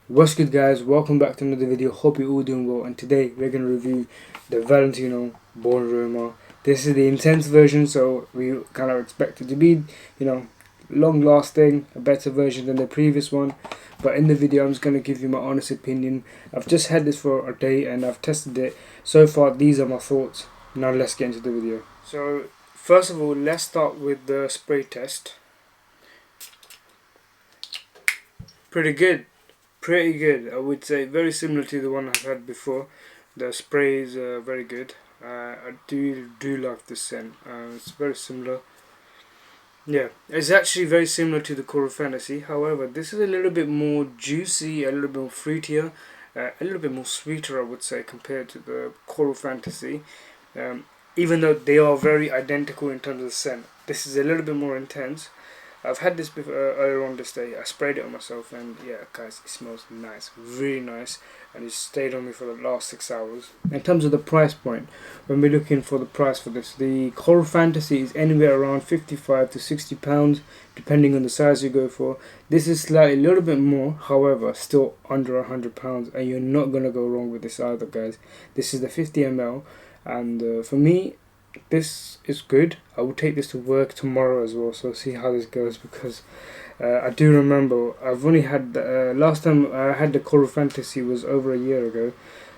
What's good, guys? Welcome back to another video. Hope you're all doing well, and today we're going to review the Valentino Born Roma. This is the intense version, so we kind of expect it to be, long lasting, a better version than the previous one. But in the video I'm just going to give you my honest opinion. I've just had this for a day and I've tested it. So far these are my thoughts. Now let's get into the video. So first of all, let's start with the spray test. Pretty good. Pretty good, I would say. Very similar to the one I've had before. The spray is very good. I do like this scent. It's very similar. Yeah, it's actually very similar to the Coral Fantasy. However, this is a little bit more juicy, a little bit more fruitier, a little bit more sweeter, I would say, compared to the Coral Fantasy. Even though they are very identical in terms of the scent, this is a little bit more intense. I've had this before earlier on this day. I sprayed it on myself, and yeah, guys, it smells nice, really nice, and it stayed on me for the last 6 hours. In terms of the price point, when we're looking for the price for this, the Coral Fantasy is anywhere around £55 to £60, depending on the size you go for. This is slightly a little bit more, however, still under £100, and you're not gonna go wrong with this either, guys. This is the 50 ml, and for me, this is good. I will take this to work tomorrow as well, so see how this goes, because I do remember I've only had last time I had the Coral Fantasy was over a year ago,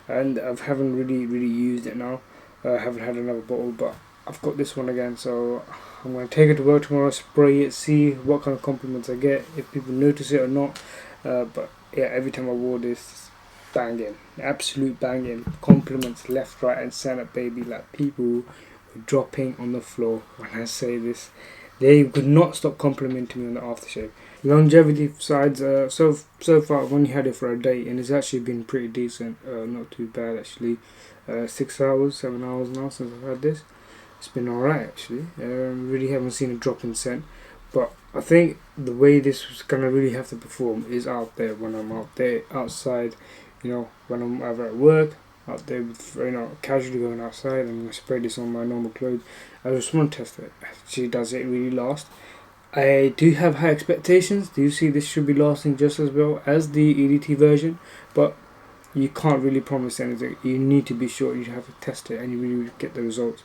and I haven't really used it now. I haven't had another bottle, but I've got this one again, so I'm going to take it to work tomorrow, spray it, see what kind of compliments I get, if people notice it or not. But yeah, every time I wore this, banging, absolute banging, compliments left, right and centre, baby. Like, people dropping on the floor when I say this. They could not stop complimenting me on the aftershave. Longevity sides, so far I've only had it for a day, and it's actually been pretty decent. Not too bad actually. 6 hours, 7 hours now since I've had this. It's been alright actually. Really haven't seen a drop in scent, but I think the way this was gonna really have to perform is out there, when I'm out there outside, when I'm either at work, out there with, casually going outside, and I spray this on my normal clothes. I just want to test it. Actually, does it really last? I do have high expectations. Do you see this should be lasting just as well as the EDT version? But you can't really promise anything. You need to be sure. You have to test it and you really get the results.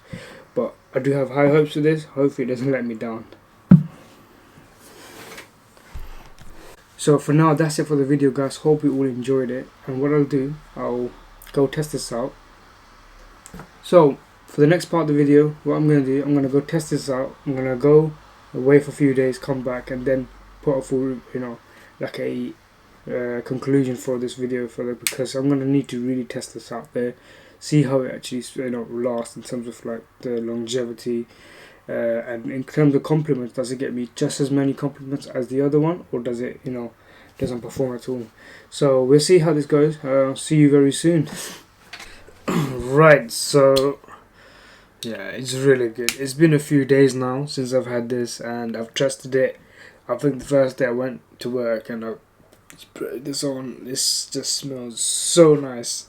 But I do have high hopes for this. Hopefully it doesn't let me down. So for now, that's it for the video, guys. Hope you all enjoyed it. And what I'll go test this out. So for the next part of the video, what I'm going to do, I'm going to go test this out. I'm going to go away for a few days, come back, and then put a full, like a conclusion for this video, because I'm going to need to really test this out there, see how it actually lasts in terms of like the longevity, and in terms of compliments, does it get me just as many compliments as the other one, or does it doesn't perform at all? So we'll see how this goes. See you very soon. Right, so yeah, it's really good. It's been a few days now since I've had this, and I've tested it. I think the first day I went to work and I sprayed this on. This just smells so nice.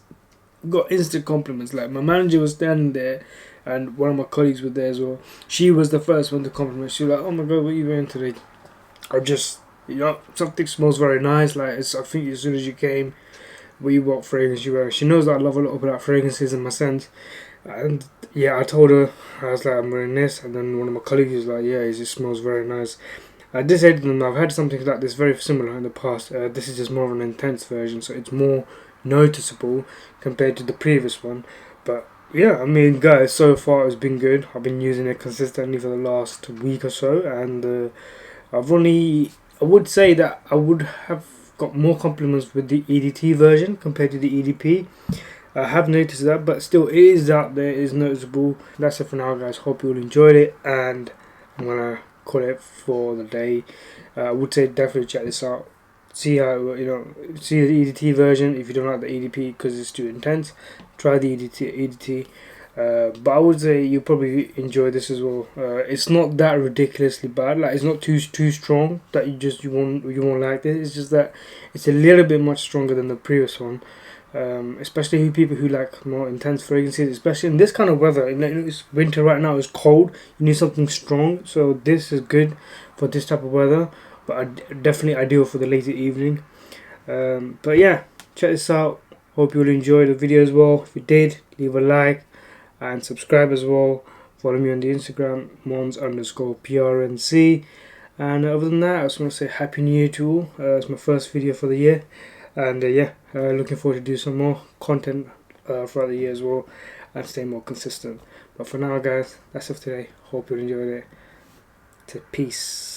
Got instant compliments. Like, my manager was standing there, and one of my colleagues were there as well. She was the first one to compliment. She was like, "Oh my god, what are you wearing today?" I just, something smells very nice. Like, I think as soon as you came, what fragrance you wear. She knows that I love a lot about fragrances and my scents. And yeah, I told her, I was like, I'm wearing this, and then one of my colleagues was like, yeah, it just smells very nice. I did say to them, I've had something like this very similar in the past. This is just more of an intense version, so it's more noticeable compared to the previous one. But yeah, I mean, guys, so far it's been good. I've been using it consistently for the last week or so, and I would say that I would have got more compliments with the EDT version compared to the EDP. I have noticed that, but still, it is out there, it is noticeable. That's it for now, guys. Hope you all enjoyed it, and I'm gonna call it for the day. I would say definitely check this out. See how see the EDT version. If you don't like the EDP because it's too intense, try the EDT. But I would say you probably enjoy this as well. It's not that ridiculously bad. Like, it's not too strong that you won't like this. It's just that it's a little bit much stronger than the previous one. Especially people who like more intense fragrances, especially in this kind of weather. It's winter right now, it's cold, you need something strong, so this is good for this type of weather, but definitely ideal for the later evening. But yeah, check this out. Hope you'll enjoy the video as well. If you did, leave a like and subscribe as well. Follow me on the Instagram, mons_prnc. And other than that, I just want to say Happy New Year to all. It's my first video for the year. And yeah, looking forward to do some more content throughout the year as well and stay more consistent. But for now, guys, that's it for today. Hope you enjoyed it. Peace.